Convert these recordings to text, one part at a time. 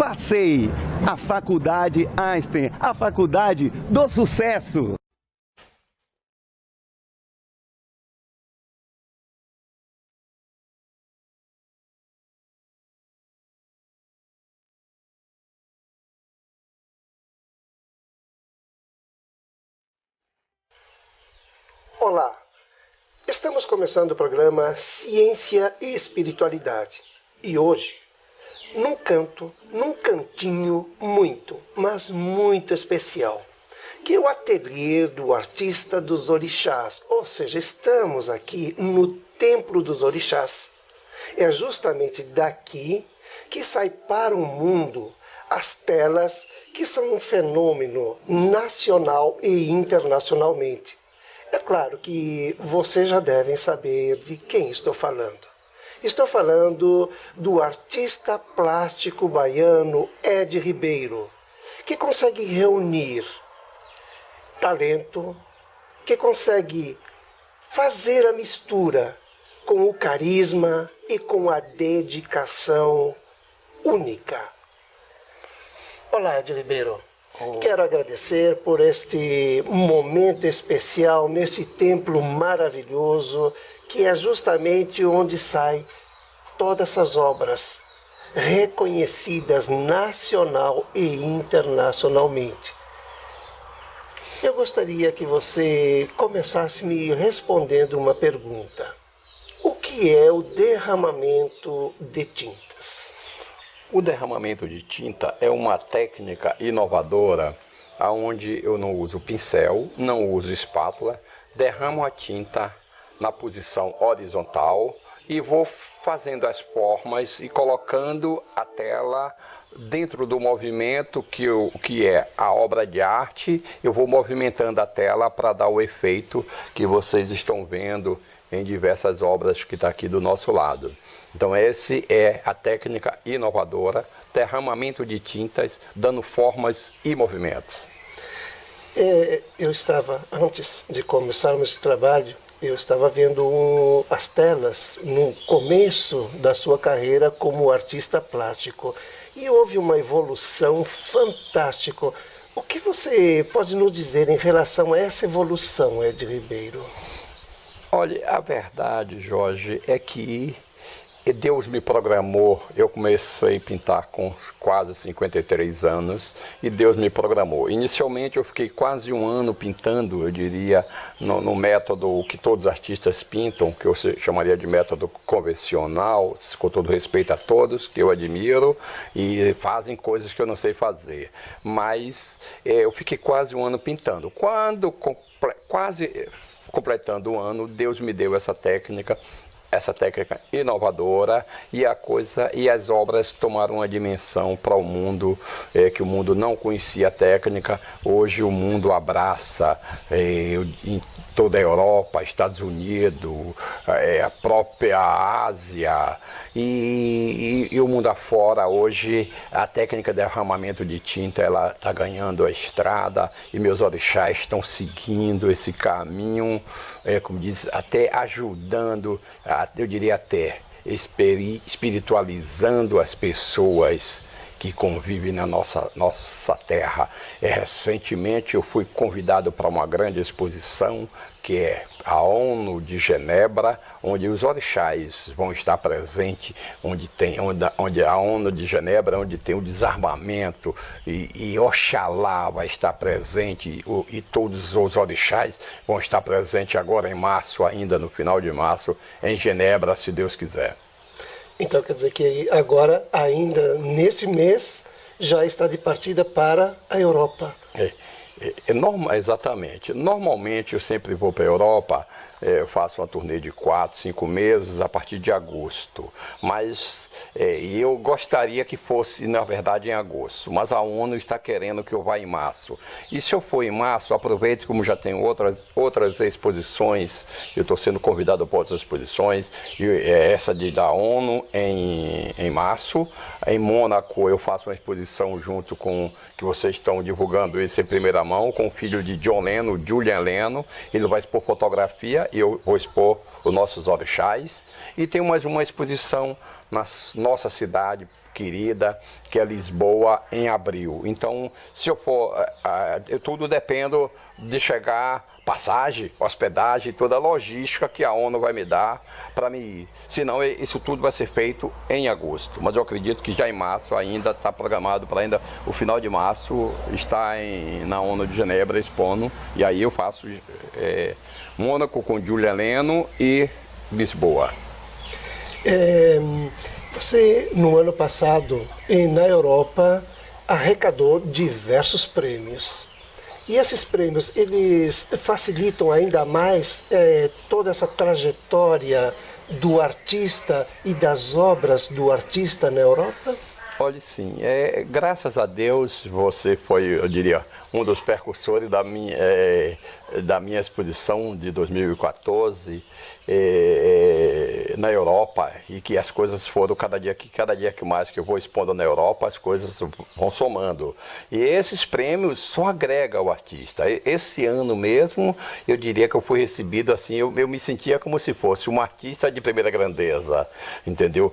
Passei! A Faculdade Einstein, a faculdade do sucesso! Olá, estamos começando o programa Ciência e Espiritualidade. E hoje, num cantinho muito, mas muito especial, que é o ateliê do artista dos orixás. Ou seja, estamos aqui no Templo dos Orixás. É justamente daqui que sai para o mundo as telas que são um fenômeno nacional e internacionalmente. É claro que vocês já devem saber de quem estou falando. Estou falando do artista plástico baiano Ed Ribeiro, que consegue reunir talento, que consegue fazer a mistura com o carisma e com a dedicação única. Olá, Ed Ribeiro. Quero agradecer por este momento especial neste templo maravilhoso, que é justamente onde saem todas essas obras reconhecidas nacional e internacionalmente. Eu gostaria que você começasse me respondendo uma pergunta. O que é o derramamento de tintas? O derramamento de tinta é uma técnica inovadora onde eu não uso pincel, não uso espátula, derramo a tinta na posição horizontal e vou fazendo as formas e colocando a tela dentro do movimento que é a obra de arte. Eu vou movimentando a tela para dar o efeito que vocês estão vendo em diversas obras que está aqui do nosso lado. Então essa é a técnica inovadora, derramamento de tintas, dando formas e movimentos. Eu estava, antes de começarmos esse trabalho, eu estava vendo as telas no começo da sua carreira como artista plástico. E houve uma evolução fantástica. O que você pode nos dizer em relação a essa evolução, Ed Ribeiro? Olha, a verdade, Jorge, é que Deus me programou. Eu comecei a pintar com quase 53 anos e Deus me programou. Inicialmente eu fiquei quase um ano pintando, eu diria, no método que todos os artistas pintam, que eu chamaria de método convencional, com todo respeito a todos, que eu admiro, e fazem coisas que eu não sei fazer. Mas eu fiquei quase um ano pintando. Quando quase completando um ano, Deus me deu essa técnica inovadora, e as obras tomaram uma dimensão para o mundo que o mundo não conhecia a técnica. Hoje o mundo abraça em toda a Europa, Estados Unidos, a própria Ásia e o mundo afora. Hoje a técnica de derramamento de tinta ela está ganhando a estrada e meus orixás estão seguindo esse caminho, como diz, até ajudando, eu diria até espiritualizando as pessoas que convivem na nossa terra. Recentemente eu fui convidado para uma grande exposição que é a ONU de Genebra, onde os orixás vão estar presentes, onde a ONU de Genebra, onde tem o desarmamento, e Oxalá vai estar presente, e todos os orixás vão estar presentes agora em março, ainda no final de março, em Genebra, se Deus quiser. Então quer dizer que agora, ainda neste mês, já está de partida para a Europa. Exatamente. Normalmente eu sempre vou para a Europa, eu faço uma turnê de 4, 5 meses a partir de agosto. Mas eu gostaria que fosse, na verdade, em agosto. Mas a ONU está querendo que eu vá em março. E se eu for em março, aproveite, como já tem outras exposições, eu estou sendo convidado para outras exposições, e essa da ONU em março. Em Mônaco eu faço uma exposição junto com, que vocês estão divulgando isso em primeira mão, com o filho de John Lennon, Julian Lennon. Ele vai expor fotografia e eu vou expor os nossos orixás. E tem mais uma exposição na nossa cidade, querida, que é Lisboa, em abril. Então, se eu for, tudo depende de chegar passagem, hospedagem, toda a logística que a ONU vai me dar para me ir. Senão, isso tudo vai ser feito em agosto. Mas eu acredito que já em março ainda está programado para ainda o final de março estar na ONU de Genebra expondo. E aí eu faço Mônaco com Júlia Leno e Lisboa. Você, no ano passado, na Europa, arrecadou diversos prêmios. E esses prêmios, eles facilitam ainda mais toda essa trajetória do artista e das obras do artista na Europa? Olha, sim, graças a Deus você foi, eu diria, um dos precursores da minha exposição de 2014 na Europa, e que as coisas foram cada dia que mais que eu vou expondo na Europa, as coisas vão somando. E esses prêmios só agregam ao artista. Esse ano mesmo, eu diria que eu fui recebido assim, eu me sentia como se fosse um artista de primeira grandeza, entendeu?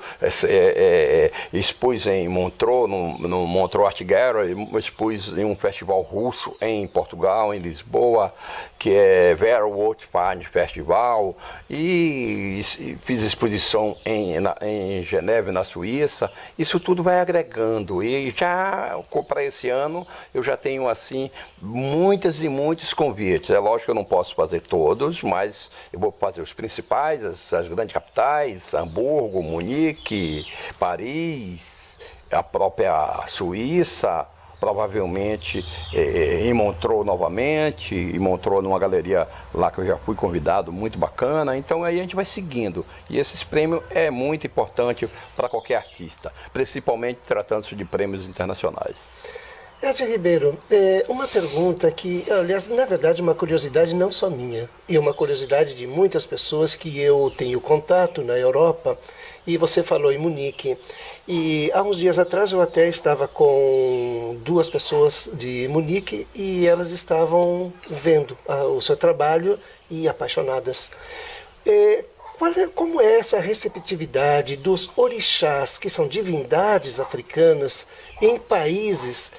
Expus em Montreux, no Montreux Art Gallery, expus em um festival russo em Portugal, em Lisboa, que é Werewolf Fine Festival, e fiz exposição em Geneve, na Suíça. Isso tudo vai agregando, e já para esse ano eu já tenho assim muitos convites. É lógico que eu não posso fazer todos, mas eu vou fazer os principais, as grandes capitais, Hamburgo, Munique, Paris, a própria Suíça, provavelmente em Montreux novamente, em Montreux numa galeria lá que eu já fui convidado, muito bacana. Então aí a gente vai seguindo, e esses prêmios é muito importante para qualquer artista, principalmente tratando-se de prêmios internacionais. Ed Ribeiro, uma pergunta que, aliás, na verdade, uma curiosidade não só minha, e uma curiosidade de muitas pessoas que eu tenho contato na Europa, e você falou em Munique, e há uns dias atrás eu até estava com duas pessoas de Munique e elas estavam vendo o seu trabalho e apaixonadas. Como é essa receptividade dos orixás, que são divindades africanas, em países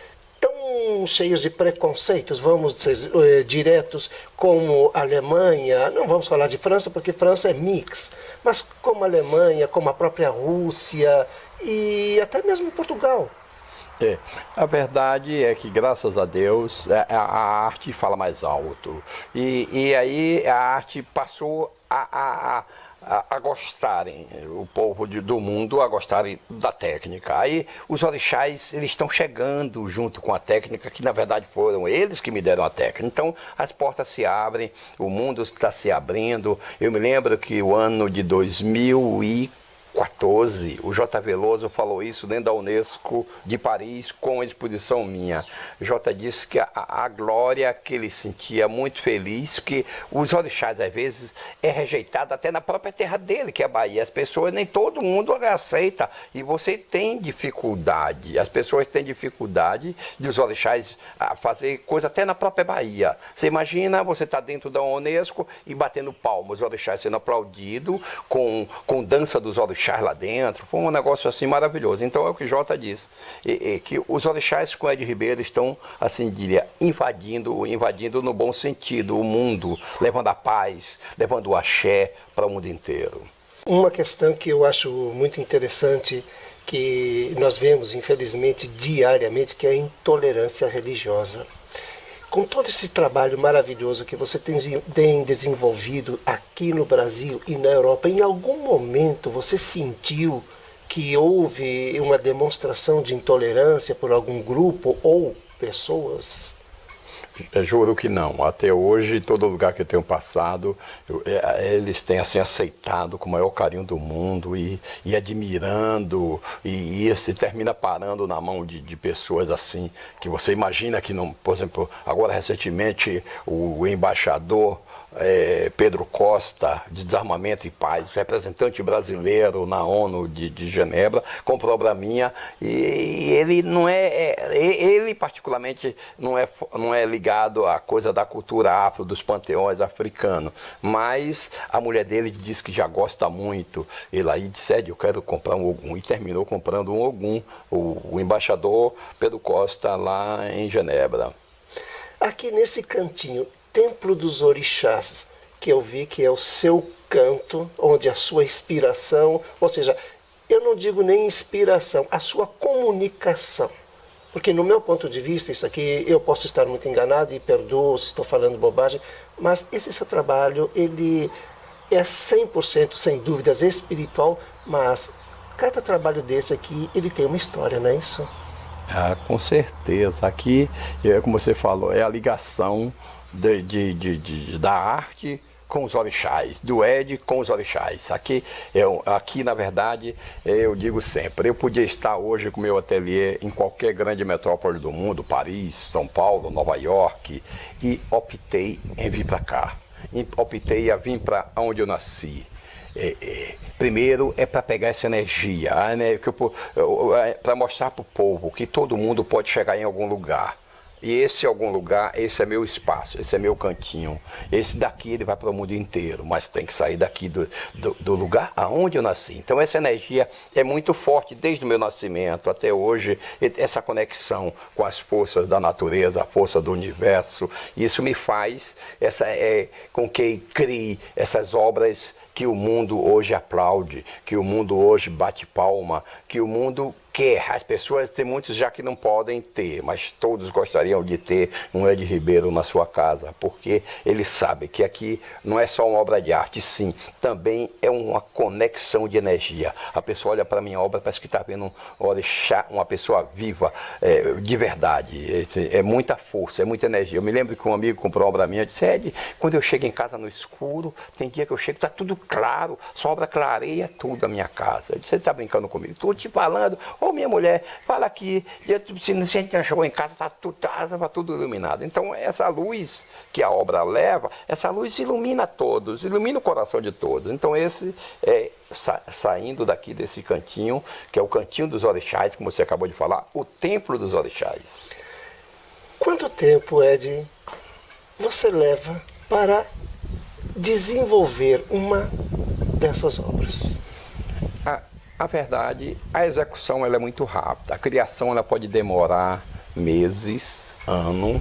tão cheios de preconceitos, vamos dizer, diretos, como a Alemanha? Não vamos falar de França, porque França é mix, mas como a Alemanha, como a própria Rússia e até mesmo Portugal. A verdade é que, graças a Deus, a arte fala mais alto. E aí a arte passou a gostarem, o povo do mundo a gostarem da técnica. Aí os orixás, eles estão chegando junto com a técnica, que na verdade foram eles que me deram a técnica. Então as portas se abrem, o mundo está se abrindo. Eu me lembro que o ano de 2014, o J. Veloso falou isso dentro da Unesco de Paris, com a exposição minha. J. disse que a glória que ele sentia, muito feliz, que os orixás às vezes é rejeitado até na própria terra dele, que é a Bahia. As pessoas, nem todo mundo aceita, e você tem dificuldade, as pessoas têm dificuldade de os orixás fazer coisa até na própria Bahia. Você imagina, você está dentro da Unesco e batendo palmas, os orixás sendo aplaudidos, com dança dos orixás lá dentro. Foi um negócio assim maravilhoso. Então é o que Jota disse, que os orixás com Ed Ribeiro estão, assim diria, invadindo no bom sentido o mundo, levando a paz, levando o axé para o mundo inteiro. Uma questão que eu acho muito interessante, que nós vemos infelizmente diariamente, que é a intolerância religiosa. Com todo esse trabalho maravilhoso que você tem desenvolvido aqui no Brasil e na Europa, em algum momento você sentiu que houve uma demonstração de intolerância por algum grupo ou pessoas? Eu juro que não. Até hoje, todo lugar que eu tenho passado, eles têm assim aceitado com o maior carinho do mundo e admirando, e se termina parando na mão de pessoas assim, que você imagina que não. Por exemplo, agora recentemente o embaixador Pedro Costa, de Desarmamento e Paz, representante brasileiro na ONU de Genebra, comprou obra minha, e ele não ele particularmente não é ligado à coisa da cultura afro, dos panteões africanos, mas a mulher dele diz que já gosta muito. Ele aí disse: eu quero comprar um Ogum, e terminou comprando um Ogum, o embaixador Pedro Costa, lá em Genebra. Aqui nesse cantinho, Templo dos Orixás, que eu vi que é o seu canto, onde a sua inspiração, ou seja, eu não digo nem inspiração, a sua comunicação. Porque no meu ponto de vista, isso aqui, eu posso estar muito enganado e perdoo se estou falando bobagem, mas esse seu trabalho, ele é 100%, sem dúvidas, espiritual, mas cada trabalho desse aqui, ele tem uma história, não é isso? Ah, com certeza. Aqui, como você falou, é a ligação da arte com os orixás, do Ed com os orixás. Aqui, na verdade, eu digo sempre, eu podia estar hoje com o meu ateliê em qualquer grande metrópole do mundo, Paris, São Paulo, Nova York, e optei em vir para cá. Optei a vir para onde eu nasci. Primeiro é para pegar essa energia, né, para mostrar para o povo que todo mundo pode chegar em algum lugar. E esse algum lugar, esse é meu espaço, esse é meu cantinho. Esse daqui ele vai para o mundo inteiro, mas tem que sair daqui do lugar aonde eu nasci. Então essa energia é muito forte desde o meu nascimento até hoje, essa conexão com as forças da natureza, a força do universo. Isso me faz com que crie essas obras que o mundo hoje aplaude, que o mundo hoje bate palma, que o mundo quer. As pessoas, tem muitos já que não podem ter, mas todos gostariam de ter um Ed Ribeiro na sua casa, porque ele sabe que aqui não é só uma obra de arte, sim, também é uma conexão de energia. A pessoa olha para a minha obra, parece que está vendo uma pessoa viva, de verdade. É muita força, é muita energia. Eu me lembro que um amigo comprou uma obra minha e disse: Ed, quando eu chego em casa no escuro, tem dia que eu chego, está tudo claro, sua obra clareia tudo a minha casa. Eu disse: você está brincando comigo? Estou te falando. Ô, minha mulher, fala aqui, se a gente não chegou em casa, estava tudo iluminado. Então, essa luz que a obra leva, essa luz ilumina todos, ilumina o coração de todos. Então, esse é saindo daqui desse cantinho, que é o cantinho dos orixás, como você acabou de falar, o templo dos orixás. Quanto tempo, Ed, você leva para desenvolver uma dessas obras? A verdade, a execução ela é muito rápida. A criação ela pode demorar meses, ano,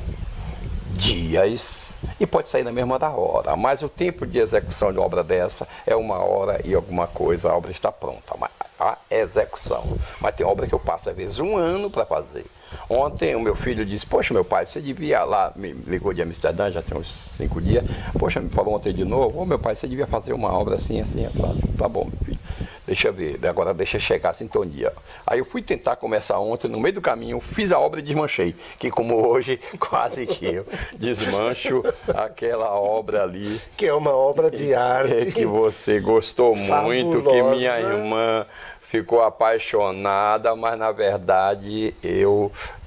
dias, e pode sair na mesma hora. Mas o tempo de execução de uma obra dessa é 1 hora e alguma coisa, a obra está pronta. A execução. Mas tem obra que eu passo às vezes 1 ano para fazer. Ontem o meu filho disse: poxa, meu pai, você devia lá, me ligou de Amsterdã, já tem uns 5 dias, poxa, me falou ontem de novo: ô meu pai, você devia fazer uma obra assim, assim, assim. Tá bom, meu filho, deixa eu ver, agora deixa chegar a sintonia. Aí eu fui tentar começar ontem, no meio do caminho, fiz a obra e desmanchei, que como hoje, quase que eu desmancho aquela obra ali. Que é uma obra de arte. Que você gostou muito, que minha irmã ficou apaixonada, mas na verdade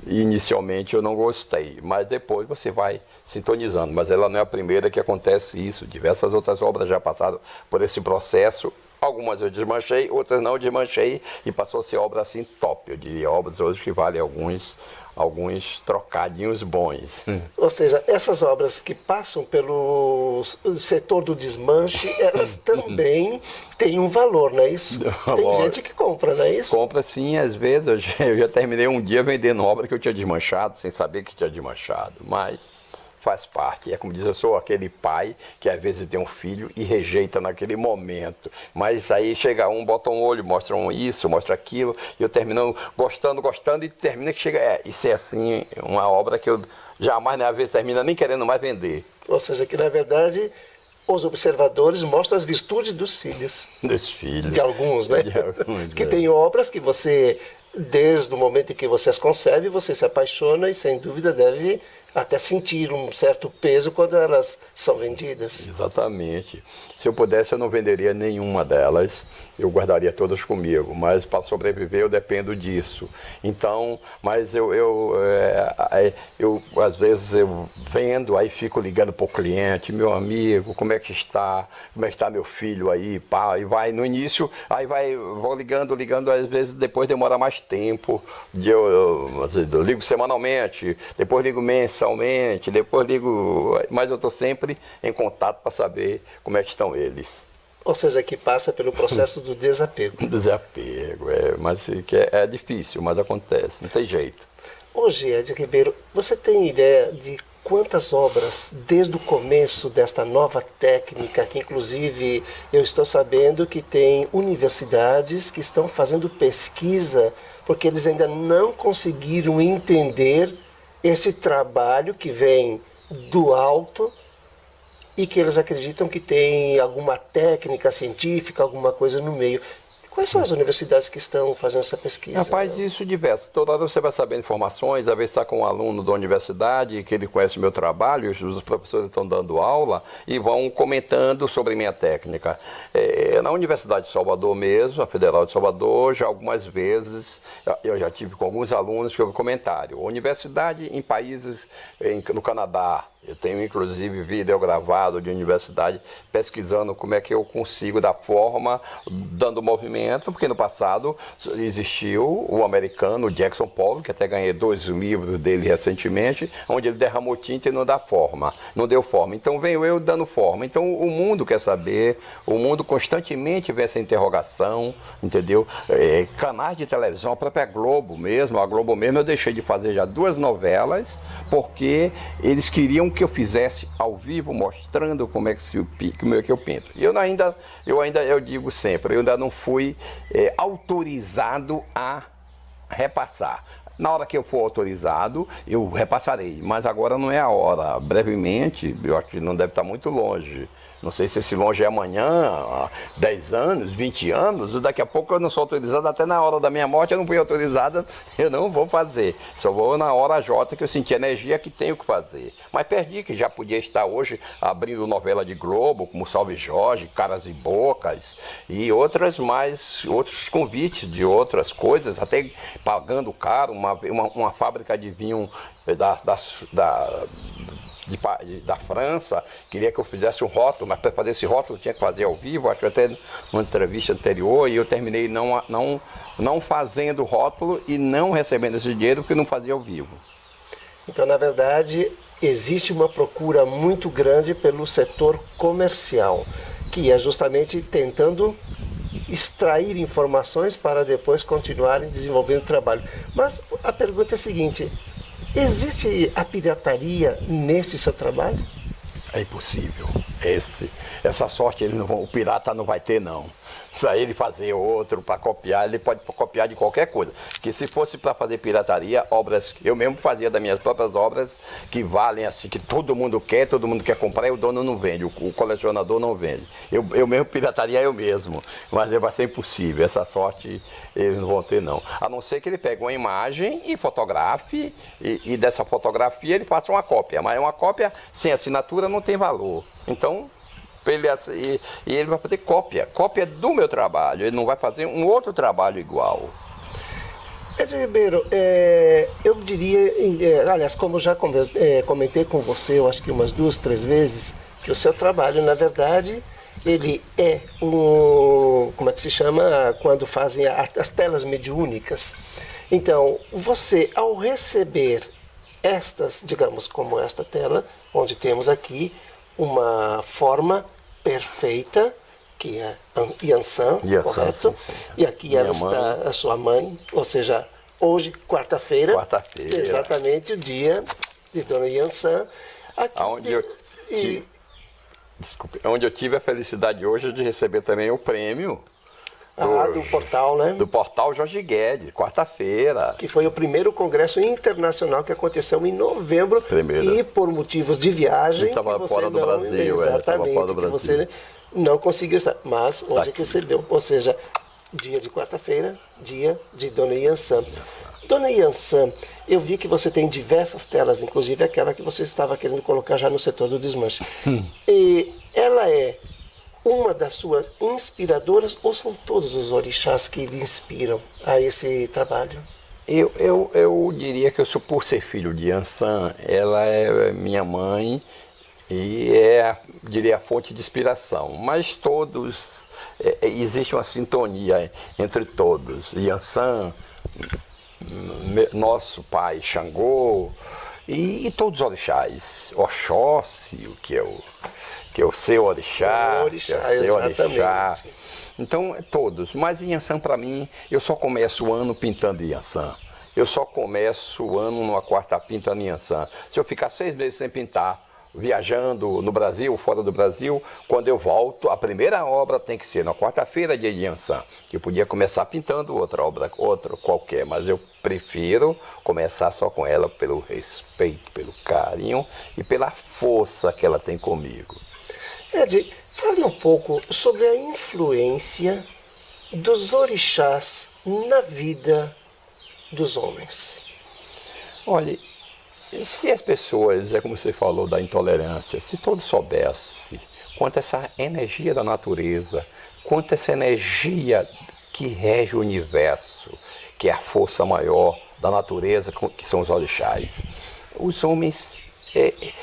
inicialmente eu não gostei, mas depois você vai sintonizando. Mas ela não é a primeira que acontece isso, diversas outras obras já passaram por esse processo. Algumas eu desmanchei, outras não desmanchei, e passou a ser obra assim top. Eu diria obras hoje que valem alguns trocadinhos bons. Ou seja, essas obras que passam pelo setor do desmanche, elas também têm um valor, não é isso? Tem gente que compra, não é isso? Compra sim, às vezes. Eu já terminei um dia vendendo obra que eu tinha desmanchado, sem saber que tinha desmanchado, mas faz parte. É como diz, eu sou aquele pai que às vezes tem um filho e rejeita naquele momento. Mas aí chega um, bota um olho, mostra isso, mostra aquilo, e eu termino gostando, e termina que chega. Isso é assim, uma obra que eu jamais, às vezes, termina nem querendo mais vender. Ou seja, que na verdade os observadores mostram as virtudes dos filhos. Dos filhos. De alguns, né? De alguns, que tem obras que você, desde o momento em que você as concebe, você se apaixona e sem dúvida deve até sentir um certo peso quando elas são vendidas. Exatamente. Se eu pudesse, eu não venderia nenhuma delas. eu guardaria todas comigo, mas para sobreviver eu dependo disso. Então, mas eu às vezes eu vendo, aí fico ligando para o cliente, meu amigo, como é que está meu filho aí, pá, e vai no início, vou ligando, às vezes depois demora mais tempo, eu ligo semanalmente, depois ligo mensalmente, depois ligo, mas eu estou sempre em contato para saber como é que estão eles. Ou seja, que passa pelo processo do desapego. Desapego, mas que é difícil, mas acontece, não tem jeito. Hoje, Ed Ribeiro, você tem ideia de quantas obras, desde o começo desta nova técnica, que inclusive eu estou sabendo que tem universidades que estão fazendo pesquisa, porque eles ainda não conseguiram entender esse trabalho que vem do alto, e que eles acreditam que tem alguma técnica científica, alguma coisa no meio. Quais são as universidades que estão fazendo essa pesquisa? Rapaz, isso é diverso. Toda hora você vai saber informações, às vezes está com um aluno da universidade que ele conhece o meu trabalho, os professores estão dando aula e vão comentando sobre minha técnica. Na Universidade de Salvador mesmo, a Federal de Salvador, já algumas vezes eu já tive com alguns alunos que houve comentário. Universidade em países, no Canadá, eu tenho inclusive vídeo gravado de universidade pesquisando como é que eu consigo dar forma, dando movimento, porque no passado existiu o americano Jackson Pollock, que até ganhei 2 livros dele recentemente, onde ele derramou tinta e não dá forma, não deu forma. Então venho eu dando forma. Então o mundo quer saber, o mundo constantemente vê essa interrogação, entendeu? Canais de televisão, a própria Globo mesmo, eu deixei de fazer já 2 novelas, porque eles queriam que eu fizesse ao vivo, mostrando como é que eu pinto. E eu digo sempre, eu ainda não fui autorizado a repassar. Na hora que eu for autorizado, eu repassarei, mas agora não é a hora. Brevemente, eu acho que não deve estar muito longe. Não sei se esse longe é amanhã, 10 anos, 20 anos, daqui a pouco eu não sou autorizado, até na hora da minha morte eu não fui autorizado, eu não vou fazer. Só vou na hora J que eu senti energia que tenho que fazer. Mas perdi, que já podia estar hoje abrindo novela de Globo, como Salve Jorge, Caras e Bocas, e outros convites de outras coisas, até pagando caro, uma fábrica de vinho da França, queria que eu fizesse um rótulo, mas para fazer esse rótulo eu tinha que fazer ao vivo, acho que até numa entrevista anterior, e eu terminei não fazendo rótulo e não recebendo esse dinheiro porque eu não fazia ao vivo. Então, na verdade, existe uma procura muito grande pelo setor comercial, que é justamente tentando extrair informações para depois continuarem desenvolvendo o trabalho. Mas a pergunta é a seguinte: existe a pirataria nesse seu trabalho? É impossível. Essa sorte o pirata não vai ter, não. Para ele fazer outro, para copiar, ele pode copiar de qualquer coisa. Que se fosse para fazer pirataria, obras, eu mesmo fazia das minhas próprias obras, que valem assim, que todo mundo quer comprar e o dono não vende, o colecionador não vende. Eu mesmo pirataria eu mesmo, mas vai ser impossível, essa sorte eles não vão ter, não. A não ser que ele pegue uma imagem e fotografe, e dessa fotografia ele faça uma cópia, mas uma cópia sem assinatura não tem valor. Então, ele vai fazer cópia do meu trabalho, ele não vai fazer um outro trabalho igual. Ed Ribeiro, eu diria, aliás, como eu já comentei com você, eu acho que umas 2, 3 vezes, que o seu trabalho, na verdade, ele é como é que se chama, quando fazem as telas mediúnicas. Então, você, ao receber estas, digamos, como esta tela, onde temos aqui uma forma perfeita, que é Yansan, correto? Sim. E aqui ela está, a sua mãe, ou seja, hoje, quarta-feira, exatamente o dia de Dona Yansan. Onde eu tive a felicidade hoje de receber também o prêmio. Do portal, né? Do portal Jorge Guedes, quarta-feira. Que foi o primeiro congresso internacional que aconteceu em novembro. E por motivos de viagem. Estava fora do Brasil. Exatamente, que você não conseguiu estar. Mas hoje recebeu. Ou seja, dia de quarta-feira, dia de Dona Yansan. Dona Yansan, eu vi que você tem diversas telas, inclusive aquela que você estava querendo colocar já no setor do desmanche. E ela é uma das suas inspiradoras ou são todos os orixás que lhe inspiram a esse trabalho? Eu diria que eu sou, por ser filho de Yansan, ela é minha mãe e diria, a fonte de inspiração. Mas todos, existe uma sintonia entre todos. Yansan, nosso pai Xangô e todos os orixás. Oxóssi, que é o seu orixá, Orixá, que é o seu orixá. exatamente. Então, todos. Mas Yansan, para mim, eu só começo o ano pintando Yansan. Eu só começo o ano numa quarta pintando Yansan. Se eu ficar 6 meses sem pintar, viajando no Brasil, fora do Brasil, quando eu volto, a primeira obra tem que ser na quarta-feira de Yansan. Eu podia começar pintando outra obra, outra qualquer, mas eu prefiro começar só com ela pelo respeito, pelo carinho e pela força que ela tem comigo. Ed, fale um pouco sobre a influência dos orixás na vida dos homens. Olha, se as pessoas, é como você falou da intolerância, se todos soubessem quanto essa energia da natureza, quanto essa energia que rege o universo, que é a força maior da natureza, que são os orixás, os homens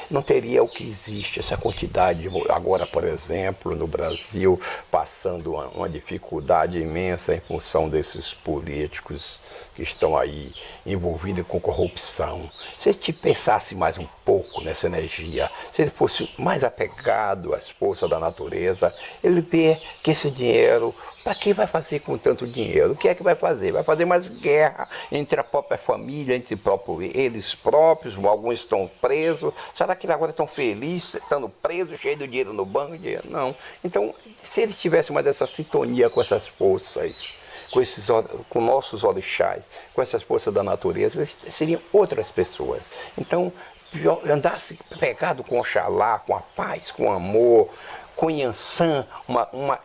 não teria o que existe, essa quantidade, agora, por exemplo, no Brasil, passando uma dificuldade imensa em função desses políticos que estão aí envolvidos com corrupção. Se ele pensasse mais um pouco nessa energia, se ele fosse mais apegado às forças da natureza, ele vê que esse dinheiro, para que vai fazer com tanto dinheiro? O que é que vai fazer? Vai fazer mais guerra entre a própria família, entre eles próprios, alguns estão presos. Será que eles agora estão felizes, estando presos, cheios de dinheiro no banco? Não. Então, se eles tivessem mais essa sintonia com essas forças, com nossos orixás, com essas forças da natureza, eles seriam outras pessoas. Então, andasse pegado com Oxalá, com a paz, com o amor, com Yansan,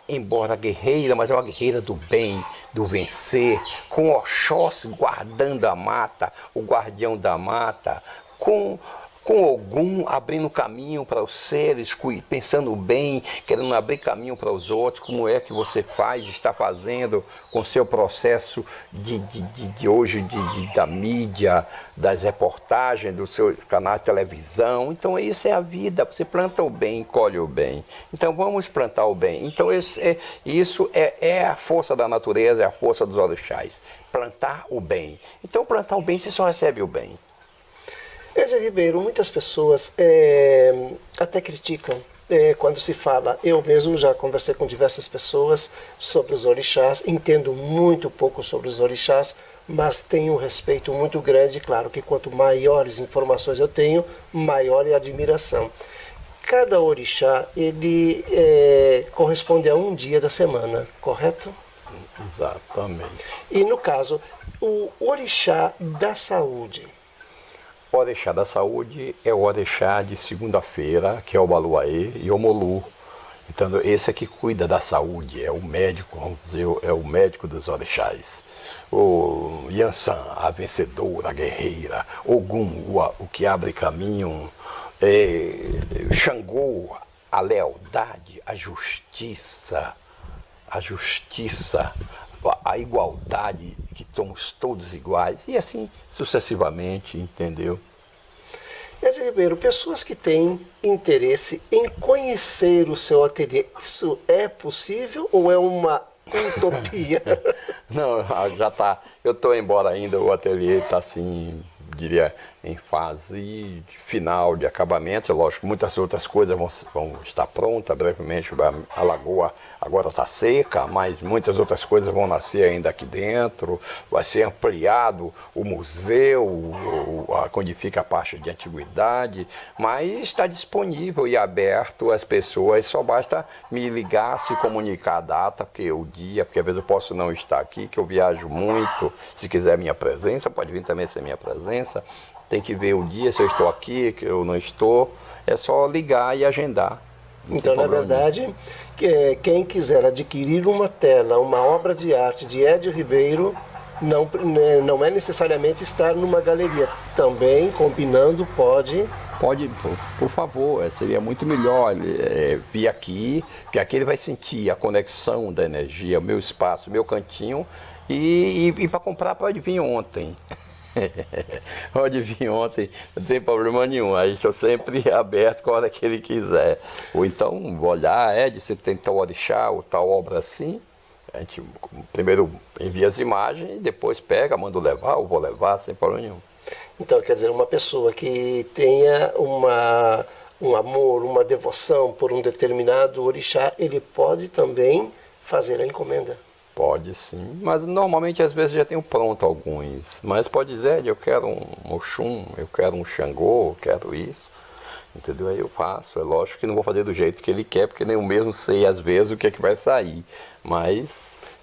embora guerreira, mas é uma guerreira do bem, do vencer, com Oxóssi guardando a mata, o guardião da mata, com Ogum abrindo caminho para os seres, pensando bem, querendo abrir caminho para os outros, como é que você está fazendo com o seu processo de hoje, da mídia, das reportagens, do seu canal de televisão. Então isso é a vida, você planta o bem, colhe o bem. Então vamos plantar o bem. Então isso é a força da natureza, é a força dos orixás, plantar o bem. Então plantar o bem, você só recebe o bem. Ed Ribeiro, muitas pessoas até criticam quando se fala. Eu mesmo já conversei com diversas pessoas sobre os orixás, entendo muito pouco sobre os orixás, mas tenho um respeito muito grande. Claro que quanto maiores informações eu tenho, maior é a admiração. Cada orixá, ele corresponde a um dia da semana, correto? Exatamente. E no caso, o orixá da saúde. O orixá da saúde é o orixá de segunda-feira, que é o Baluaê e o Molu. Então esse é que cuida da saúde, é o médico, vamos dizer, é o médico dos orixás. O Yansan, a vencedora, a guerreira. Ogum, o que abre caminho. Xangô, a lealdade, a justiça, a igualdade, que somos todos iguais, e assim sucessivamente, entendeu? Ed Ribeiro, pessoas que têm interesse em conhecer o seu ateliê, isso é possível ou é uma utopia? Não, já está. Eu estou embora ainda, o ateliê está assim, diria, em fase final de acabamento. É lógico, muitas outras coisas vão estar prontas brevemente. A lagoa agora está seca, mas muitas outras coisas vão nascer ainda aqui dentro. Vai ser ampliado o museu, onde fica a parte de antiguidade, mas está disponível e aberto às pessoas. Só basta me ligar, se comunicar a data, porque o dia, porque às vezes eu posso não estar aqui, que eu viajo muito. Se quiser minha presença, pode vir também ser minha presença. Tem que ver o dia, se eu estou aqui, que eu não estou. É só ligar e agendar. Então, na verdade, quem quiser adquirir uma tela, uma obra de arte de Ed Ribeiro, Não é necessariamente estar numa galeria. Também, combinando, pode... Pode, por favor, seria muito melhor vir aqui, porque aqui ele vai sentir a conexão da energia, o meu espaço, o meu cantinho, e para comprar pode vir ontem. Pode vir ontem, não tem problema nenhum. Aí estou sempre aberto com a hora que ele quiser. Ou então olhar, se tem tal orixá ou tal obra assim. A gente primeiro envia as imagens e depois pega, manda levar, ou vou levar, sem problema nenhum. Então, quer dizer, uma pessoa que tenha um amor, uma devoção por um determinado orixá, ele pode também fazer a encomenda. Pode sim, mas normalmente às vezes já tenho pronto alguns. Mas pode dizer, eu quero um Oxum, eu quero um Xangô, eu quero isso. Entendeu? Aí eu faço. É lógico que não vou fazer do jeito que ele quer, porque nem eu mesmo sei às vezes o que é que vai sair. Mas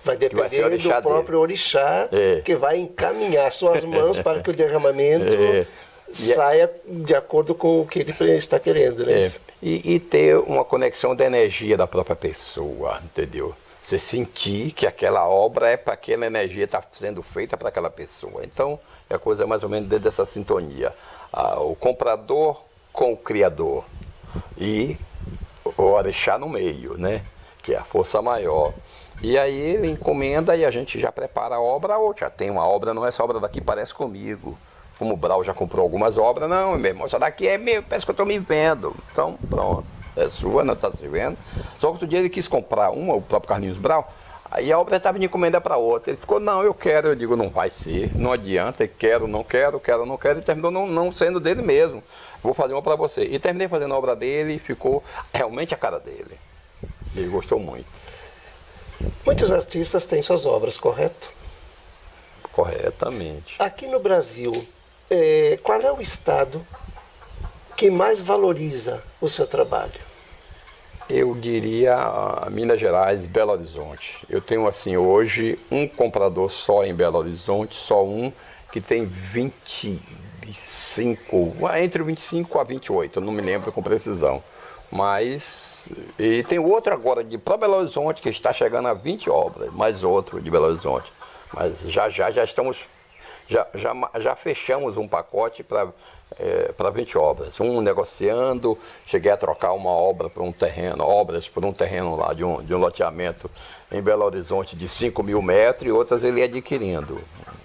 vai depender do próprio orixá que vai encaminhar suas mãos para que o derramamento saia de acordo com o que ele está querendo, né? E ter uma conexão da energia da própria pessoa, entendeu? Você sentir que aquela obra é para aquela energia está sendo feita para aquela pessoa. Então, é a coisa mais ou menos dentro dessa sintonia. O comprador com o criador e o orixá no meio, né? Que é a força maior. E aí ele encomenda e a gente já prepara a obra, ou já tem uma obra, não é essa obra daqui, parece comigo. Como o Brau já comprou algumas obras, não, meu irmão, essa daqui é meu, parece que eu estou me vendo. Então, pronto, é sua, não está se vendo. Só que outro dia ele quis comprar uma, o próprio Carlinhos Brau, aí a obra estava de encomenda para outra. Ele ficou, não, eu quero, eu digo, não vai ser, não adianta, quero, não quero, e terminou não sendo dele mesmo. Vou fazer uma para você. E terminei fazendo a obra dele e ficou realmente a cara dele. Ele gostou muito. Muitos artistas têm suas obras, correto? Corretamente. Aqui no Brasil, qual é o estado que mais valoriza o seu trabalho? Eu diria Minas Gerais, Belo Horizonte. Eu tenho assim hoje um comprador só em Belo Horizonte, só um que tem 25, entre 25 a 28, eu não me lembro com precisão. Mas, e tem outro agora para Belo Horizonte que está chegando a 20 obras, mais outro de Belo Horizonte. Mas já estamos, já fechamos um pacote para 20 obras. Um negociando, cheguei a trocar uma obra por um terreno, obras por um terreno lá de um loteamento em Belo Horizonte de 5.000 metros e outras ele ia adquirindo.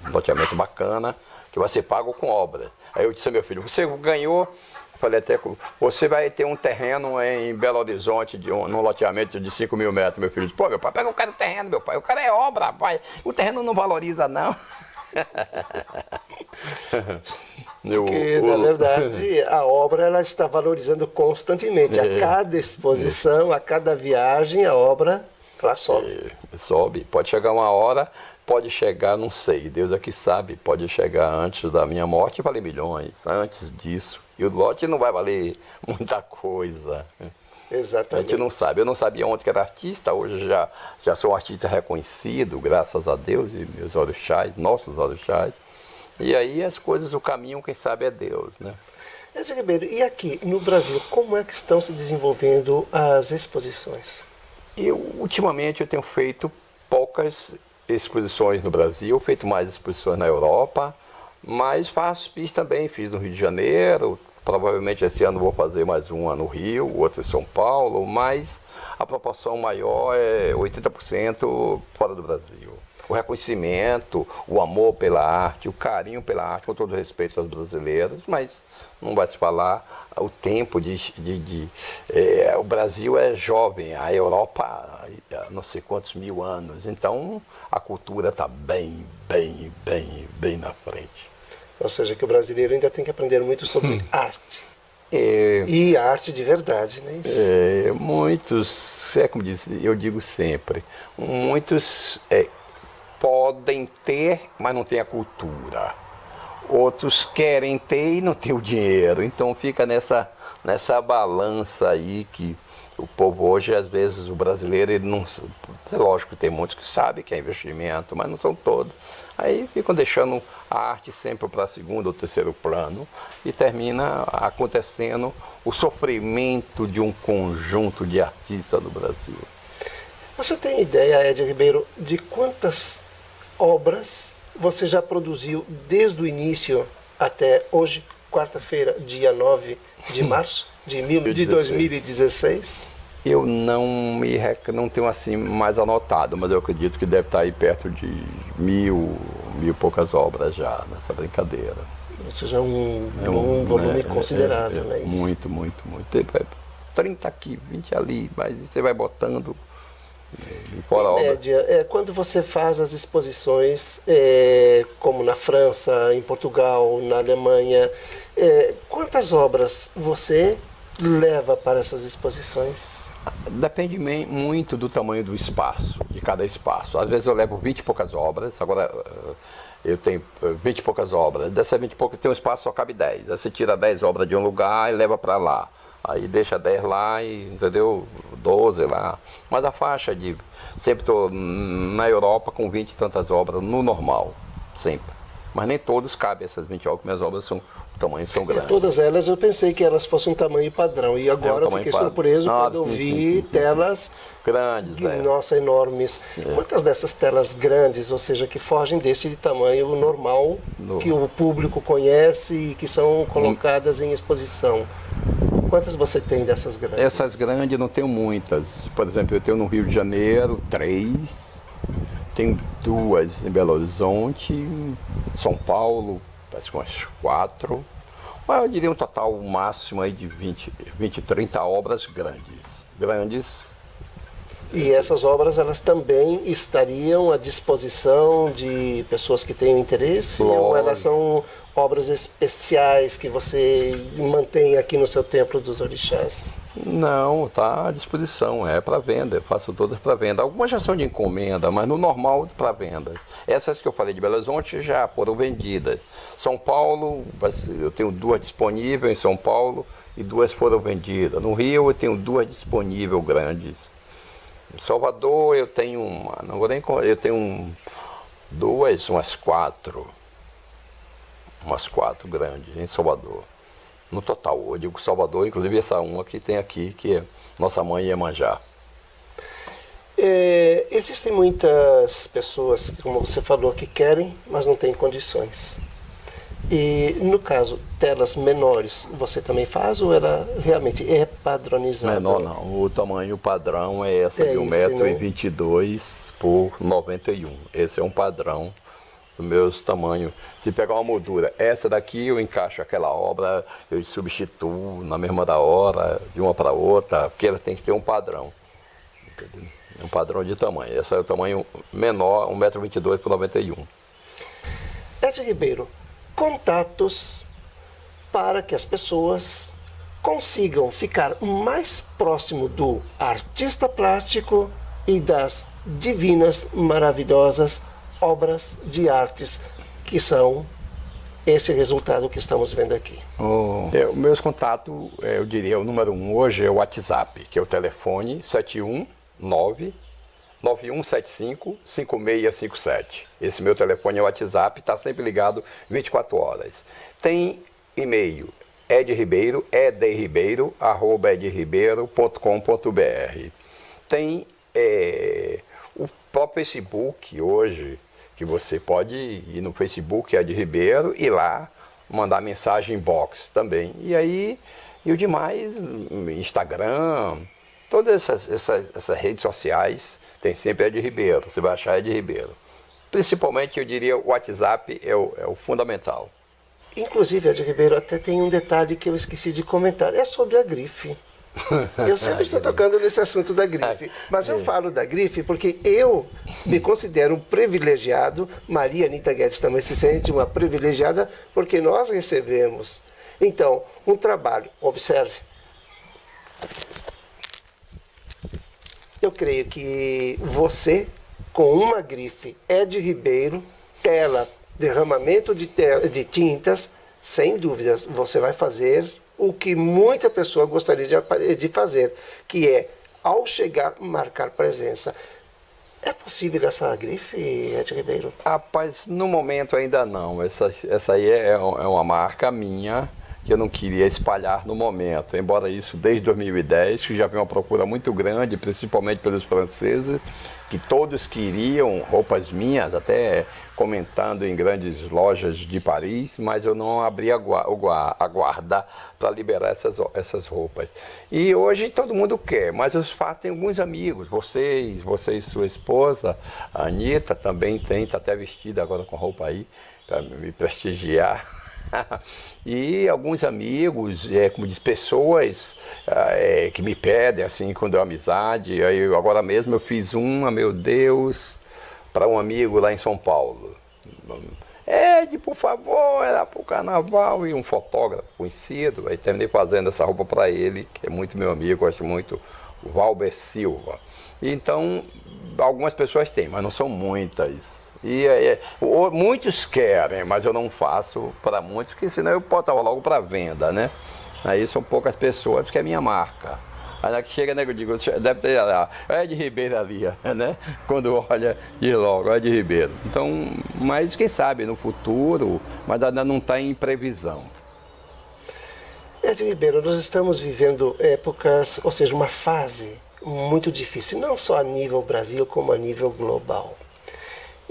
Um loteamento bacana, que vai ser pago com obra. Aí eu disse ao meu filho, você ganhou, falei até, você vai ter um terreno em Belo Horizonte, num loteamento de 5.000 metros. Meu filho disse, pô, meu pai, pega o cara do terreno, meu pai, o cara é obra, pai, o terreno não valoriza, não. Porque, na verdade, a obra ela está valorizando constantemente. A cada exposição, a cada viagem, a obra ela sobe. Sobe. Pode chegar uma hora, pode chegar, não sei, Deus é que sabe, pode chegar antes da minha morte e valer milhões, antes disso. E o lote não vai valer muita coisa. Exatamente. A gente não sabe. Eu não sabia ontem que era artista, hoje já sou um artista reconhecido, graças a Deus e meus orixás, nossos orixás. E aí as coisas, o caminho, quem sabe, é Deus, né? Edson Ribeiro, e aqui no Brasil, como é que estão se desenvolvendo as exposições? Ultimamente eu tenho feito poucas exposições no Brasil, feito mais exposições na Europa, mas faço, fiz também, fiz no Rio de Janeiro, provavelmente esse ano vou fazer mais uma no Rio, outra em São Paulo, mas a proporção maior é 80% fora do Brasil. O reconhecimento, o amor pela arte, o carinho pela arte, com todo respeito aos brasileiros, mas não vai se falar o tempo o Brasil é jovem, a Europa não sei quantos mil anos, então a cultura está bem na frente. Ou seja, que o brasileiro ainda tem que aprender muito sobre arte. E arte de verdade, né? Muitos, como eu digo sempre, muitos podem ter, mas não têm a cultura. Outros querem ter e não têm o dinheiro. Então fica nessa balança aí que o povo hoje, às vezes, o brasileiro, ele não... É lógico que tem muitos que sabem que é investimento, mas não são todos. Aí ficam deixando a arte sempre para segundo ou terceiro plano e termina acontecendo o sofrimento de um conjunto de artistas do Brasil. Você tem ideia, Edson Ribeiro, de quantas obras você já produziu desde o início até hoje, quarta-feira, dia 9 de março de 2016? Eu não tenho assim mais anotado, mas eu acredito que deve estar aí perto de mil e poucas obras já nessa brincadeira. Ou seja, um volume considerável, né? Isso. Muito. 30 aqui, 20 ali, mas você vai botando fora a Em obra. média, quando você faz as exposições, como na França, em Portugal, na Alemanha, quantas obras você leva para essas exposições? Depende muito do tamanho do espaço, de cada espaço. Às vezes eu levo 20 e poucas obras, agora eu tenho 20 e poucas obras. Dessas 20 e poucas tem um espaço, só cabe 10. Aí você tira 10 obras de um lugar e leva para lá. Aí deixa 10 lá e, entendeu? 12 lá. Mas a faixa de... Sempre estou na Europa com 20 e tantas obras no normal, sempre. Mas nem todos cabem essas 20 obras, minhas obras são... tamanhos são grandes. Todas elas eu pensei que elas fossem um tamanho padrão. E agora eu fiquei surpreso quando eu vi telas grandes, nossa, enormes. Quantas dessas telas grandes, ou seja, que fogem desse tamanho normal, que o público conhece e que são colocadas em exposição? Quantas você tem dessas grandes? Essas grandes não tenho muitas. Por exemplo, eu tenho no Rio de Janeiro 3, tenho 2 em Belo Horizonte, São Paulo, parece que umas 4, mas eu diria um total máximo aí de 20, 30 obras grandes. E essas obras, elas também estariam à disposição de pessoas que tenham interesse? Ou elas são obras especiais que você mantém aqui no seu Templo dos Orixás? Não, está à disposição, é para venda, eu faço todas para venda. Algumas já são de encomenda, mas no normal para venda. Essas que eu falei de Belo Horizonte já foram vendidas. São Paulo, eu tenho 2 disponíveis em São Paulo e 2 foram vendidas. No Rio eu tenho 2 disponíveis grandes. Em Salvador eu tenho eu tenho umas 4 grandes em Salvador. No total, eu digo Salvador, inclusive essa uma que tem aqui, que é Nossa Mãe Iemanjá. Existem muitas pessoas, como você falou, que querem, mas não têm condições. E no caso, telas menores, você também faz ou ela realmente é padronizada? Menor não, o tamanho padrão é essa de 1,22 m por 91. Esse é um padrão dos meus tamanhos. Se pegar uma moldura, essa daqui eu encaixo aquela obra, eu substituo na mesma da hora, de uma para outra, porque ela tem que ter um padrão. Entendeu? Um padrão de tamanho. Esse é o tamanho menor, 1,22 m por 91. Ed Ribeiro, contatos para que as pessoas consigam ficar mais próximo do artista plástico e das divinas, maravilhosas obras de artes que são esse resultado que estamos vendo aqui. Os meus contatos, eu diria, o número 1 hoje é o WhatsApp, que é o telefone 719-9175-5657. Esse meu telefone é o WhatsApp, está sempre ligado 24 horas. Tem e-mail, edribeiro@edribeiro.com.br. Tem o próprio Facebook hoje, que você pode ir no Facebook, Ed Ribeiro, e lá mandar mensagem inbox também. E aí, e o demais, Instagram, todas essas redes sociais, tem sempre Ed Ribeiro, você vai achar Ed Ribeiro. Principalmente, eu diria, o WhatsApp é o fundamental. Inclusive, Ed Ribeiro, até tem um detalhe que eu esqueci de comentar, é sobre a grife. Eu sempre estou tocando nesse assunto da grife, mas eu falo da grife porque eu me considero um privilegiado, Maria Anita Guedes também se sente uma privilegiada, porque nós recebemos, então, um trabalho, observe. Eu creio que você, com uma grife Ed Ribeiro, tela, derramamento de tintas, sem dúvidas, você vai fazer o que muita pessoa gostaria de fazer, que é, ao chegar, marcar presença. É possível essa grife, Ed Ribeiro? Rapaz, no momento ainda não. Essa aí é uma marca minha, que eu não queria espalhar no momento. Embora isso desde 2010, que já veio uma procura muito grande, principalmente pelos franceses, que todos queriam roupas minhas, até comentando em grandes lojas de Paris, mas eu não abri a guarda para liberar essas roupas. E hoje todo mundo quer, mas os fatos tem alguns amigos, vocês, sua esposa, a Anitta também tem, está até vestida agora com roupa aí, para me prestigiar. E alguns amigos, como diz, pessoas que me pedem assim quando é amizade. Aí, agora mesmo eu fiz uma, meu Deus, para um amigo lá em São Paulo. Ed, por favor, era para o carnaval, e um fotógrafo conhecido. Aí terminei fazendo essa roupa para ele, que é muito meu amigo, gosto muito, o Valber Silva. Então, algumas pessoas têm, mas não são muitas. E muitos querem, mas eu não faço para muitos, porque senão eu boto logo para venda, né? Aí são poucas pessoas, porque é minha marca. Aí na que chega, né, eu digo, deve ter lá, é de Ribeiro ali, né? Quando olha, diz logo, é de Ribeiro. Então, mas quem sabe no futuro, mas ainda não está em previsão. Ed Ribeiro, nós estamos vivendo épocas, ou seja, uma fase muito difícil, não só a nível Brasil, como a nível global.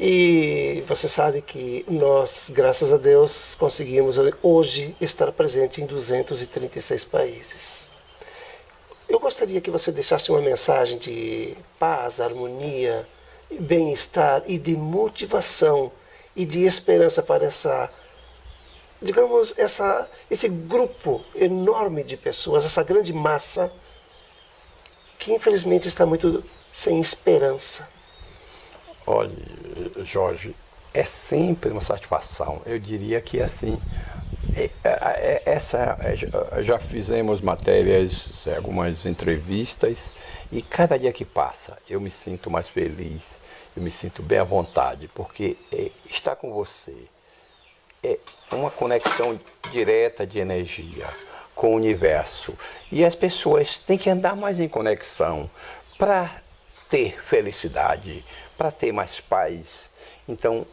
E você sabe que nós, graças a Deus, conseguimos hoje estar presente em 236 países. Eu gostaria que você deixasse uma mensagem de paz, harmonia, bem-estar e de motivação e de esperança para digamos, esse grupo enorme de pessoas, essa grande massa que infelizmente está muito sem esperança. Olha, Jorge, é sempre uma satisfação. Eu diria que assim, já fizemos matérias, algumas entrevistas, e cada dia que passa eu me sinto mais feliz, eu me sinto bem à vontade, porque estar com você é uma conexão direta de energia com o universo. E as pessoas têm que andar mais em conexão para ter felicidade, para ter mais paz. Então,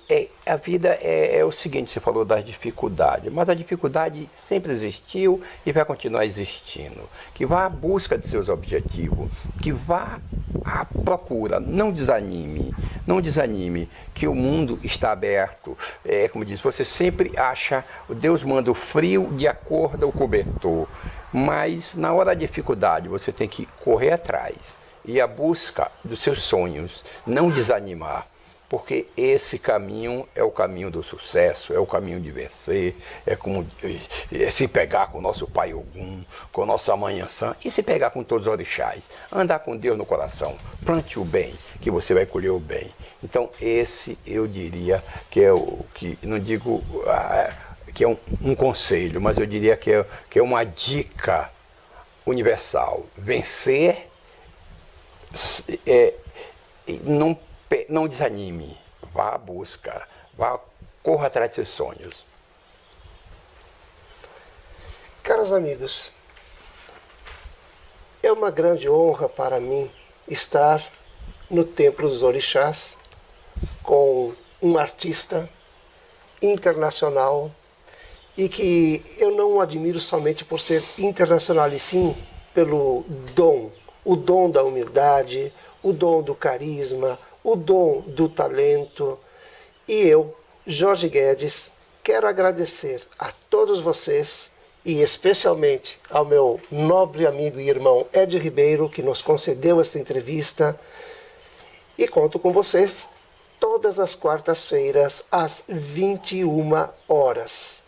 a vida é o seguinte, você falou das dificuldades, mas a dificuldade sempre existiu e vai continuar existindo. Que vá à busca de seus objetivos, que vá à procura, não desanime, que o mundo está aberto. Como diz, você sempre acha, Deus manda o frio de acordo ao cobertor, mas na hora da dificuldade você tem que correr atrás e à busca dos seus sonhos, não desanimar, porque esse caminho é o caminho do sucesso, é o caminho de vencer, se pegar com o nosso Pai Ogum, com a nossa Mãe Ansã, e se pegar com todos os orixás, andar com Deus no coração, plante o bem, que você vai colher o bem. Então esse eu diria que é o que, não digo que é um conselho, mas eu diria que é uma dica universal, vencer. Não desanime, vá à busca, corra atrás de seus sonhos. Caros amigos, é uma grande honra para mim estar no Templo dos Orixás com um artista internacional e que eu não o admiro somente por ser internacional, e sim pelo dom, o dom da humildade, o dom do carisma, o dom do talento. E eu, Jorge Guedes, quero agradecer a todos vocês e especialmente ao meu nobre amigo e irmão Ed Ribeiro, que nos concedeu esta entrevista. E conto com vocês todas as quartas-feiras às 21 horas.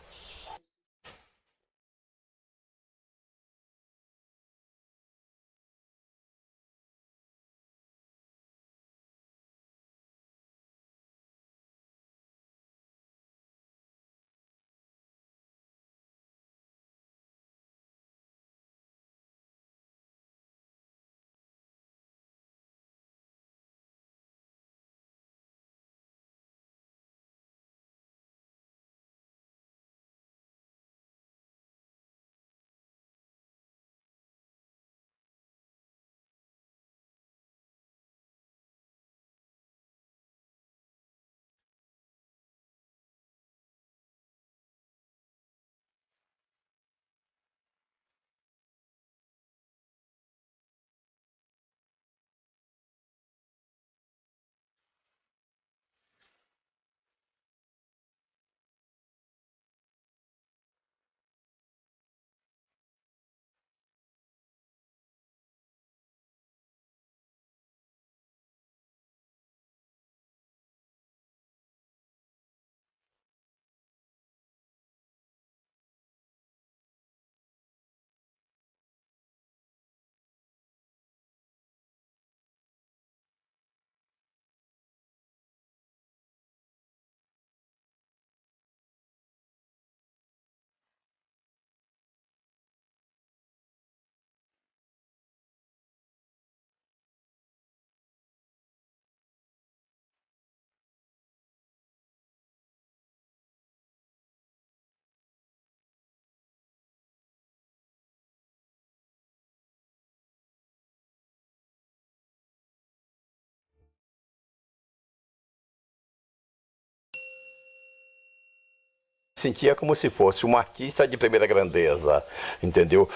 Sentia como se fosse um artista de primeira grandeza, entendeu?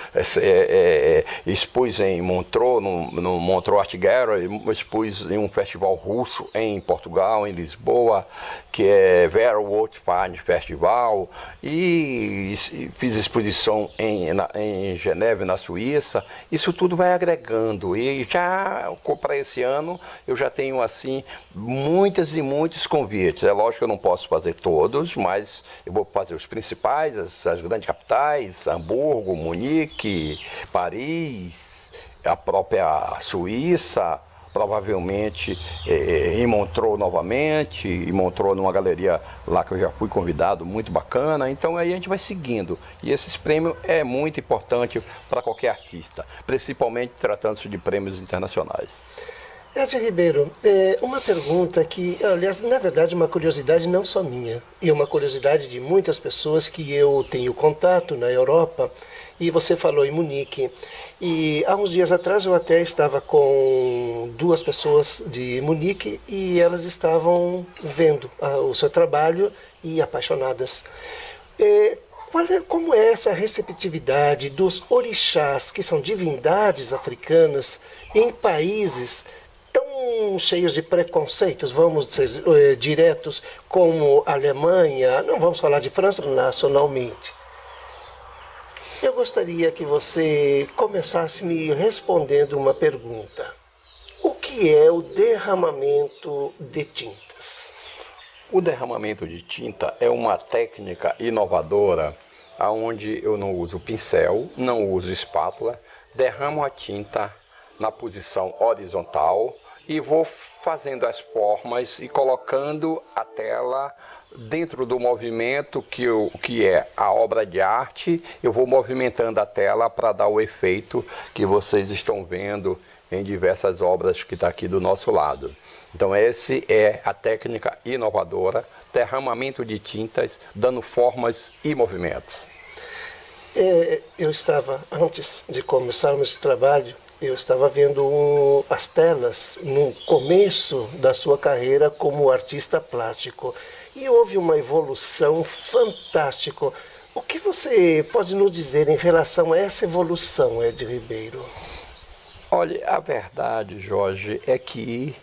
Expus em Montreux, no Montreux Art Gallery, expus em um festival russo em Portugal, em Lisboa, que é Werewolf Fine Festival, e fiz exposição em Geneve, na Suíça. Isso tudo vai agregando, e já para esse ano eu já tenho assim muitos e muitos convites. É lógico que eu não posso fazer todos, mas eu vou fazer os principais, as grandes capitais, Hamburgo, Munique, Paris, a própria Suíça, provavelmente em Montreux novamente, em Montreux numa galeria lá que eu já fui convidado, muito bacana. Então aí a gente vai seguindo, e esses prêmios é muito importante para qualquer artista, principalmente tratando-se de prêmios internacionais. Ed Ribeiro, uma pergunta que, aliás, na verdade, uma curiosidade não só minha, e uma curiosidade de muitas pessoas que eu tenho contato na Europa, e você falou em Munique, e há uns dias atrás eu até estava com duas pessoas de Munique e elas estavam vendo o seu trabalho e apaixonadas. Como é essa receptividade dos orixás, que são divindades africanas, em países tão cheios de preconceitos, vamos dizer, diretos, como a Alemanha, não vamos falar de França nacionalmente. Eu gostaria que você começasse me respondendo uma pergunta. O que é o derramamento de tintas? O derramamento de tinta é uma técnica inovadora, onde eu não uso pincel, não uso espátula, derramo a tinta na posição horizontal e vou fazendo as formas e colocando a tela dentro do movimento que é a obra de arte. Eu vou movimentando a tela para dar o efeito que vocês estão vendo em diversas obras que está aqui do nosso lado. Então essa é a técnica inovadora, derramamento de tintas, dando formas e movimentos. Eu estava, antes de começarmos esse trabalho, eu estava vendo as telas no começo da sua carreira como artista plástico e houve uma evolução fantástica. O que você pode nos dizer em relação a essa evolução, Ed Ribeiro? Olha, a verdade, Jorge, é que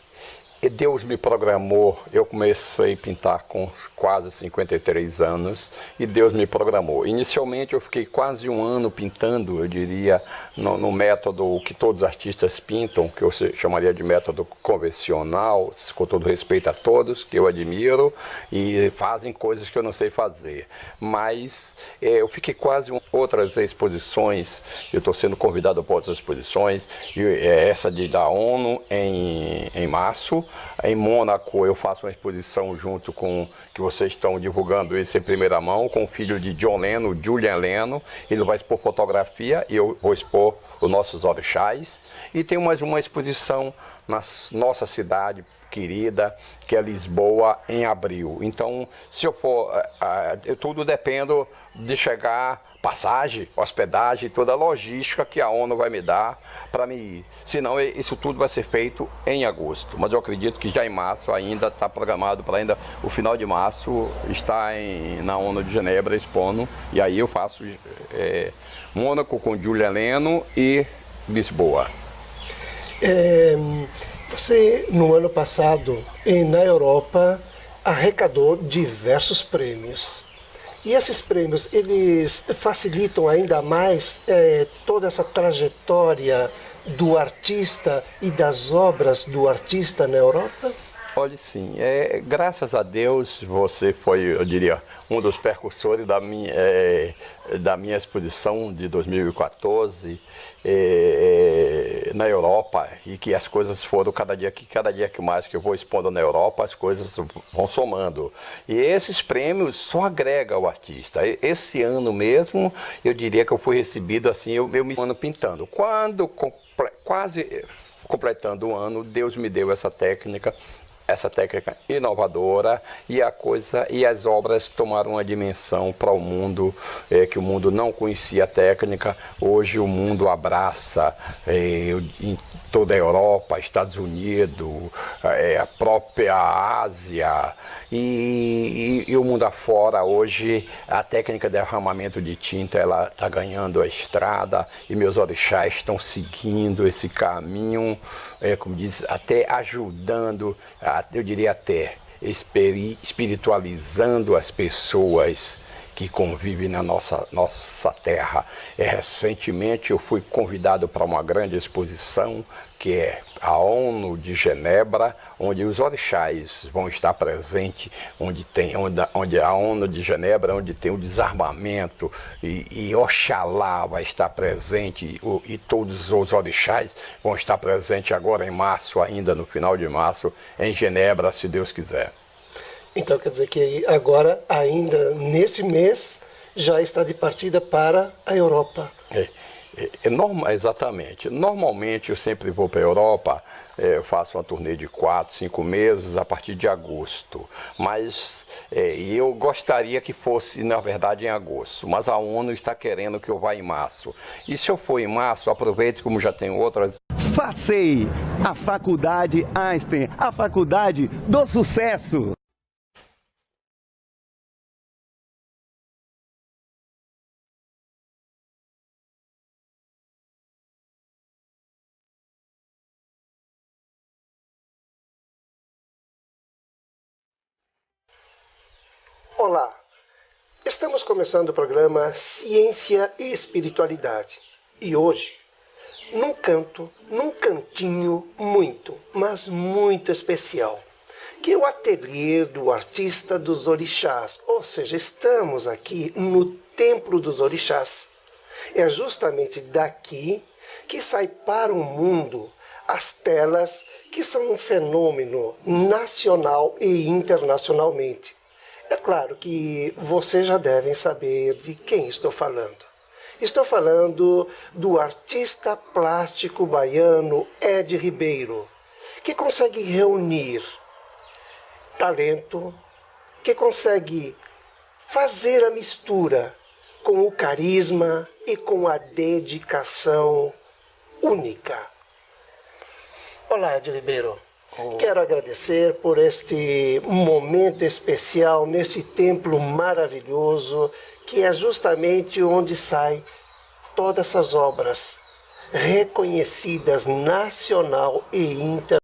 Deus me programou. Eu comecei a pintar com quase 53 anos e Deus me programou. Inicialmente eu fiquei quase um ano pintando, eu diria, no método que todos os artistas pintam, que eu chamaria de método convencional, com todo respeito a todos, que eu admiro, e fazem coisas que eu não sei fazer. Mas eu fiquei quase outras exposições, eu estou sendo convidado para outras exposições, e essa da ONU em março. Em Mônaco eu faço uma exposição junto com, que vocês estão divulgando isso em primeira mão, com o filho de John Lennon, Julian Lennon. Ele vai expor fotografia e eu vou expor os nossos orixás. E tem mais uma exposição na nossa cidade querida, que é Lisboa, em abril. Então, se eu for, tudo depende de chegar, passagem, hospedagem, toda a logística que a ONU vai me dar para me ir. Senão, isso tudo vai ser feito em agosto. Mas eu acredito que já em março ainda está programado para ainda o final de março estar na ONU de Genebra expondo. E aí eu faço Mônaco com Julian Lennon e Lisboa. Você, no ano passado, na Europa, arrecadou diversos prêmios. E esses prêmios, eles facilitam ainda mais toda essa trajetória do artista e das obras do artista na Europa? Olha, sim. Graças a Deus, você foi, eu diria, um dos precursores da minha exposição de 2014 na Europa, e que as coisas foram cada dia que mais que eu vou expondo na Europa, as coisas vão somando. E esses prêmios só agregam ao artista. Esse ano mesmo, eu diria que eu fui recebido assim, eu me ano pintando. Quando quase completando o ano, Deus me deu essa técnica essa técnica inovadora e as obras tomaram uma dimensão para o mundo que o mundo não conhecia a técnica. Hoje o mundo abraça em toda a Europa, Estados Unidos, a própria Ásia e o mundo afora. Hoje a técnica de derramamento de tinta ela está ganhando a estrada e meus orixás estão seguindo esse caminho, como diz, até ajudando, eu diria até espiritualizando as pessoas que convivem na nossa terra. Recentemente eu fui convidado para uma grande exposição que é a ONU de Genebra, onde os orixás vão estar presentes, onde a ONU de Genebra, onde tem o desarmamento, e Oxalá vai estar presente, e todos os orixás vão estar presentes agora em março, ainda no final de março, em Genebra, se Deus quiser. Então quer dizer que agora, ainda neste mês, já está de partida para a Europa. Exatamente. Normalmente eu sempre vou para a Europa, eu faço uma turnê de 4, 5 meses a partir de agosto. Mas eu gostaria que fosse, na verdade, em agosto. Mas a ONU está querendo que eu vá em março. E se eu for em março, aproveite, como já tem outras. FACEI, a Faculdade Einstein, a faculdade do sucesso. Olá, estamos começando o programa Ciência e Espiritualidade. E hoje, num cantinho muito, mas muito especial, que é o ateliê do artista dos orixás. Ou seja, estamos aqui no Templo dos Orixás. É justamente daqui que sai para o mundo as telas que são um fenômeno nacional e internacionalmente. É claro que vocês já devem saber de quem estou falando. Estou falando do artista plástico baiano Ed Ribeiro, que consegue reunir talento, que consegue fazer a mistura com o carisma e com a dedicação única. Olá, Ed Ribeiro. Quero agradecer por este momento especial, neste templo maravilhoso, que é justamente onde saem todas essas obras reconhecidas nacional e internacional.